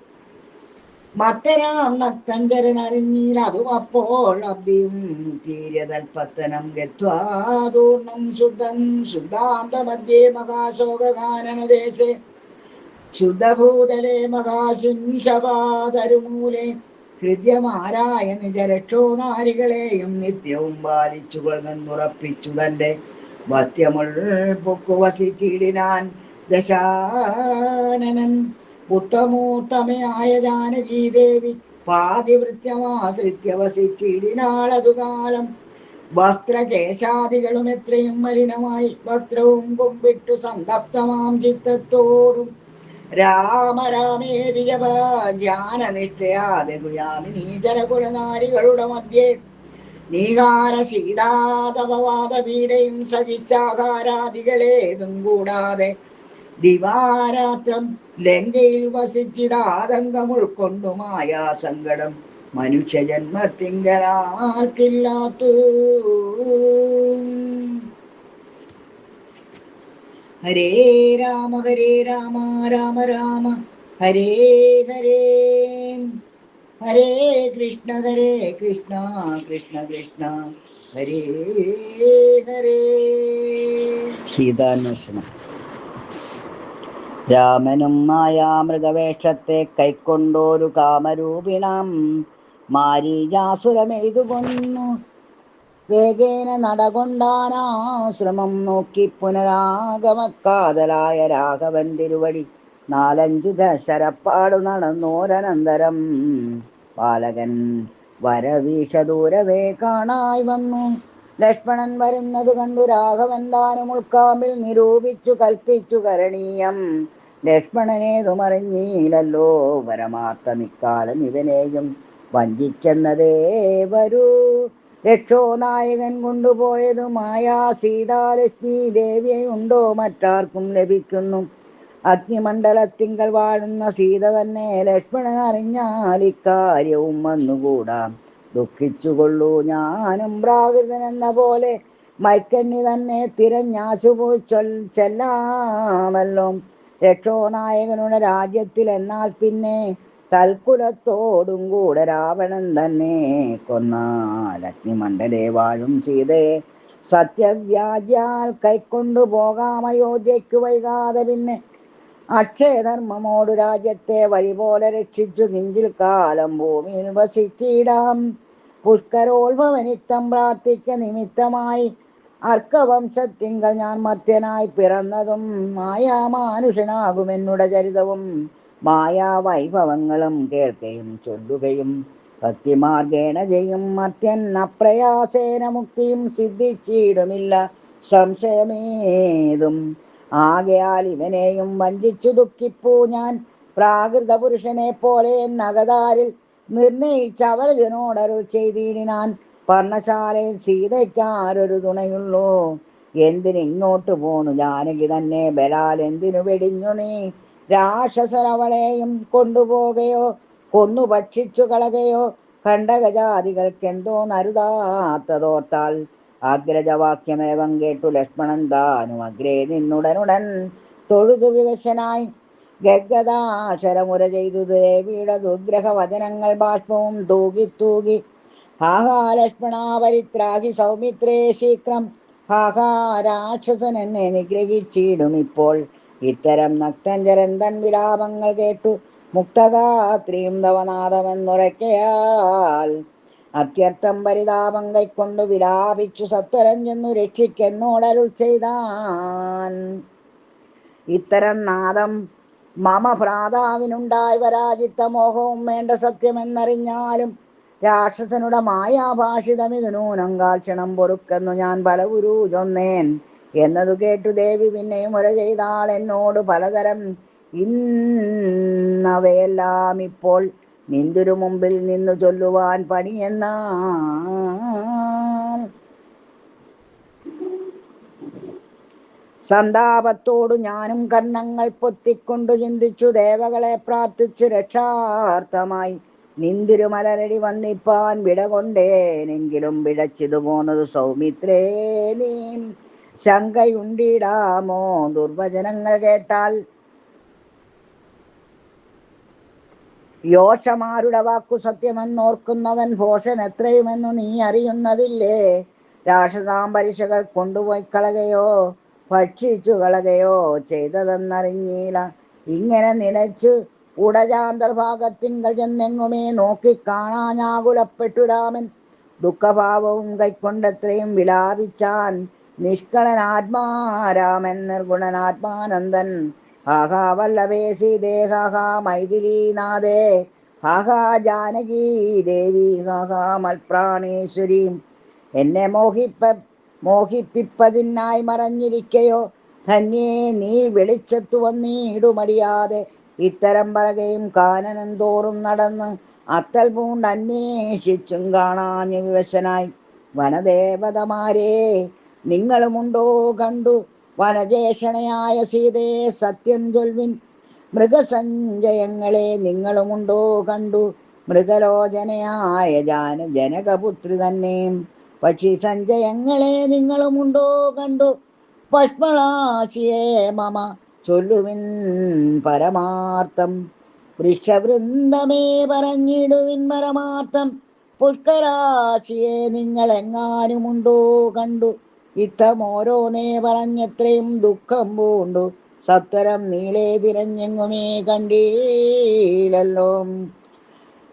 മത്തരാം നക്തഞ്ചരൻ അറിഞ്ഞീൽ അതും അപ്പോൾ അബ്ദിയും തീര്യതൽപത്തനം ഗത്വാദൂർണം ശുദ്ധം ശുദ്ധാന്ത മധ്യേ മഹാശോകാനനദേശേ ശുദ്ധഭൂതലേ മഹാശിംശപാതരുമൂലെ ഹൃദ്യമാരായ നിജരക്ഷോനാരികളെയും നിത്യവും പാലിച്ചു കൊള്ളുറപ്പിച്ചു തന്റെ വസ്ത്യമുൾ പൊക്കു വസിച്ചിടിനാൻ ദശാനനൻ. ഉത്തമോത്തമയായ ജാനകീദേവി പാതിവൃത്യമാശ്രിത്യ വസിച്ചിടിനാളതുകാലം. വസ്ത്രകേശാദികളും എത്രയും മലിനമായി വസ്ത്രവും കൊമ്പിട്ടു സന്തപ്തമാം ചിത്തത്തോടും രാമരാമേതി ജപ ജ്ഞാനനിഷ്ഠയാതെ കുയാമിനീചരകുലനാരികളുടെ മധ്യേ നീകാര ശീതാതപവാദപീഡയും സഹിച്ചാകാരാദികളേതും കൂടാതെ ദിവാരാത്രം ലങ്കയിൽ വസിച്ചിതാതങ്കം ഉൾക്കൊണ്ടു മായാ സങ്കടം മനുഷ്യജന്മത്തിങ്കലാർക്കില്ലാത്തു. ഹരേ രാമ രാമ രാമ ഹരേ ഹരേ, ഹരേ കൃഷ്ണ കൃഷ്ണ കൃഷ്ണ ഹരേ ഹരേ. സീതാന്വേഷണം. രാമനും മായാമൃഗവേഷത്തെ കൈക്കൊണ്ടോരു കാമരൂപിണാം മാരീജാസുരമെയ്തു കൊന്നു വേഗേന നടകൊണ്ടാനാശ്രമം നോക്കി പുനരാഗമക്കാതലായ രാഘവൻ തിരുവടി 4-5 ദശരപ്പാടു നടന്നോരനന്തരം പാലകൻ വരവീഷദൂരവേ കാണായി വന്നു. ലക്ഷ്മണൻ വരുന്നത് കണ്ടു രാഘവൻ താനും ഉൾക്കാമ്പിൽ നിരൂപിച്ചു കൽപ്പിച്ചു കരണീയം. ലക്ഷ്മണനേതുമറിഞ്ഞീലല്ലോ പരമാർത്ഥമിക്കാലം ഇവനെയും വഞ്ചിക്കുന്നതേ വരൂ. രക്ഷോനായകൻ കൊണ്ടുപോയതു മായാ സീതാലക്ഷ്മി ദേവിയുണ്ടോ മറ്റാർക്കും ലഭിക്കുന്നു. അഗ്നിമണ്ഡലത്തിങ്കൽ വാഴുന്ന സീത തന്നെ ലക്ഷ്മണൻ അറിഞ്ഞാൽ ഇക്കാര്യവും വന്നുകൂടാം. ദുഃഖിച്ചുകൊള്ളൂ ഞാനും പ്രാകൃതനെന്ന പോലെ മൈക്കന്നി തന്നെ തിരഞ്ഞാശുപോയി ചെല്ലാമല്ലോ. രക്ഷോനായകനുടെ രാജ്യത്തിൽ എന്നാൽ പിന്നെ തൽക്കുലത്തോടും കൂടെ രാവണൻ തന്നെ കൊന്നാൽ അഗ്നിമണ്ഡലേ വാഴും സീതയെ സത്യവ്യാജ്യാൽ കൈക്കൊണ്ടു പോകാം അയോധ്യയ്ക്ക് വൈകാതെ. പിന്നെ അക്ഷയധർമ്മമോടു രാജ്യത്തെ വഴി പോലെ രക്ഷിച്ചു കിഞ്ചിൽ കാലം ഭൂമിയിൽ വസിച്ചിടാം. പുഷ്കരോത്ഭവനിത്തം പ്രാർത്ഥിക്ക നിമിത്തമായി അർക്കവംശത്തിങ്കൽ ഞാൻ മധ്യനായി പിറന്നതും മായാമാനുഷനാകുമെന്നുടെ ചരിതവും മായാവൈഭവങ്ങളും കേൾക്കുകയും ചൊല്ലുകയും ഭക്തിമാർഗേണ ചെയ്യും മത്യൻ അപ്രയാസേന മുക്തിയും സിദ്ധിച്ചിടുമില്ല സംശയമേതും. ആകയാൽ ഇവനെയും വഞ്ചിച്ചു ദുഃഖിപ്പൂ ഞാൻ പ്രാകൃത പുരുഷനെ പോലെ നഗതാരിൽ നിർണയിച്ചവരജനോടരുൾ ചെയ്തിടിനാൻ. പർണശാലയിൽ സീതയ്ക്കാരൊരു തുണയുള്ളൂ. എന്തിനിങ്ങോട്ട് പോന്നു ജാനകി തന്നെ ബലാൽ എന്തിനു വെടിഞ്ഞു നീ രാക്ഷസരവളെയും കൊണ്ടുപോകയോ കൊന്നു ഭക്ഷിച്ചു കളകയോ. ഖണ്ഡകജാതികൾക്കെന്തോ നരുതാത്തതോർത്താൽ അഗ്രജവാക്യമേവം കേട്ടു ലക്ഷ്മണൻ താനും അഗ്രേ നിന്നുടനുടൻ തൊഴുതു വിവശനായി ഗദ്ഗദാക്ഷരമുര ചെയ്തു ദേവിയുടെ ദുർഗ്രഹ വചനങ്ങൾ ബാഷ്പവും തൂകി തൂകി. ഹാഹാ ലക്ഷ്മണ പരിത്രാഹി സൗമിത്രേ ശീക്രം, ഹാഹാ രാക്ഷസൻ എന്നെ നിഗ്രഹിച്ചിടും ഇപ്പോൾ. ഇത്തരം നക്തഞ്ചരൻ തൻ വിലാപങ്ങൾ കേട്ടു മുക്തഗാത്രിയും തവനാദമെന്നുറയ്ക്കയാൽ അത്യർത്ഥം പരിതാപം കൈക്കൊണ്ടു വിലാപിച്ചു സത്വരം ചെന്നു രക്ഷിക്കെന്നോടരുൾ ചെയ്താൻ. ഇത്തരം നാദം മമ ഭ്രാതാവിനുണ്ടായി വരാജിത്ത മോഹവും വേണ്ട സത്യമെന്നറിഞ്ഞാലും രാക്ഷസനുടെ മായാഭാഷിതമിതു നൂനങ്കാൽ ക്ഷണം പൊറുക്കെന്നു ഞാൻ പലഗുരു ചൊന്നേൻ എന്നതു കേട്ടു ദേവി പിന്നെയും മുര ചെയ്താൾ എന്നോട് പലതരം. ഇന്നവയെല്ലാം ഇപ്പോൾ നിന്തിരു മുമ്പിൽ നിന്നു ചൊല്ലുവാൻ പണിയെന്നാൽ. സന്താപത്തോടു ഞാനും കർണങ്ങൾ പൊത്തിക്കൊണ്ടു ചിന്തിച്ചു ദേവകളെ പ്രാർത്ഥിച്ചു രക്ഷാർത്ഥമായി നിന്തിരുമലരടി വന്നിപ്പാൻ വിടകൊണ്ടേനെങ്കിലും പിഴച്ചിതു പോന്നതു സൗമിത്രേ നീ ശങ്കയുണ്ടിടാമോ. ദുർവചനങ്ങൾ കേട്ടാൽ യോഷമാരുടെ വാക്കു സത്യമെന്നോർക്കുന്നവൻ ഭോഷൻ എത്രയുമെന്നു നീ അറിയുന്നതില്ലേ. രാക്ഷസാംബരിഷകൾ കൊണ്ടുപോയി കളകയോ ഭക്ഷിച്ചു കളകയോ ചെയ്തതെന്നറിഞ്ഞീല. ഇങ്ങനെ നിലച്ചു ഉടജാന്തർഭാഗത്തിങ്കൽ ചെന്നെങ്ങുമേ നോക്കിക്കാണാനാകുലപ്പെട്ടു രാമൻ. ദുഃഖഭാവവും കൈക്കൊണ്ടെത്രയും വിലാപിച്ചാൻ നിഷ്കളനാത്മാരാമൻ നിർഗുണനാത്മാനന്ദൻ. ഹാഹാ വല്ലഭേ സീതേ, ഹാഹാ മൈഥിലീനാഥേ, ഹാഹാ ജാനകീ ദേവി, ഹാഹാ മൽപ്രാണേശ്വരി. എന്നെ മോഹിപ്പിപ്പതിനായി മറഞ്ഞിരിക്കയോ ധന്യേ നീ വെളിച്ചത്തു വന്നീടുമടിയാതെ. ഇത്തരം പറകയും കാനനം തോറും നടന്ന് അത്തൽ പൂണ്ട് അന്വേഷിച്ചും കാണാഞ്ഞ വിവശനായി. വനദേവതമാരേ നിങ്ങളുമുണ്ടോ കണ്ടു വനജേഷണയായ സീതയെ സത്യം ചൊൽവിൻ. മൃഗസഞ്ചയങ്ങളെ നിങ്ങളുമുണ്ടോ കണ്ടു മൃഗലോചനയായ ജനകപുത്രി തന്നെ. പക്ഷി സഞ്ചയങ്ങളെ നിങ്ങളുമുണ്ടോ കണ്ടു പഷ്മളാക്ഷിയെ മമ ചൊല്ലുവിൻ പരമാർത്ഥം. വൃക്ഷവൃന്ദമേ പറഞ്ഞിടുവിൻ പരമാർത്ഥം. പുഷ്കരാക്ഷിയെ നിങ്ങളെങ്ങാനുമുണ്ടോ കണ്ടു ഇത്തമോരോന്നേ പറഞ്ഞെത്രയും ദുഃഖം പൂണ്ടു സത്വരം നീളെ തിരഞ്ഞെങ്ങുമേ കണ്ടീലല്ലോ.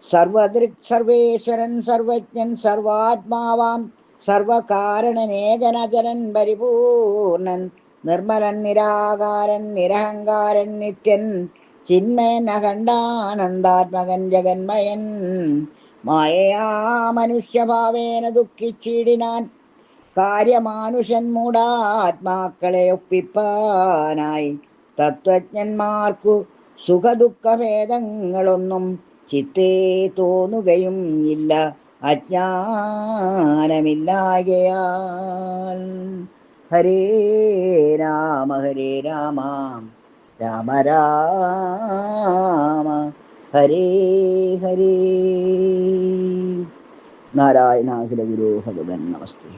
സർവദൃക് സർവേശ്വരൻ സർവജ്ഞൻ സർവാത്മാവാം സർവകാരണനേകനചരൻ പരിപൂർണൻ നിർമ്മലൻ നിരാകാരൻ നിരഹങ്കാരൻ നിത്യൻ ചിന്മയൻ അഖണ്ഡാനന്ദാത്മകൻ ജഗന്മയൻ. മായയാ മനുഷ്യഭാവേന ദുഃഖിച്ചിടിനാൻ കാര്യമാനുഷൻ മൂഢാത്മാക്കളെ ഒപ്പിപ്പാനായി. തത്വജ്ഞന്മാർക്കു സുഖദുഃഖഭേദങ്ങളൊന്നും ചിത്തേ തോന്നുകയും ഇല്ല അജ്ഞാനമില്ലായകയാൽ. ഹരേ രാമ രാമ രാമ ഹരേ ഹരേ. നാരായണാഖില ഗുരോ ഭഗവൻ നമസ്തേ.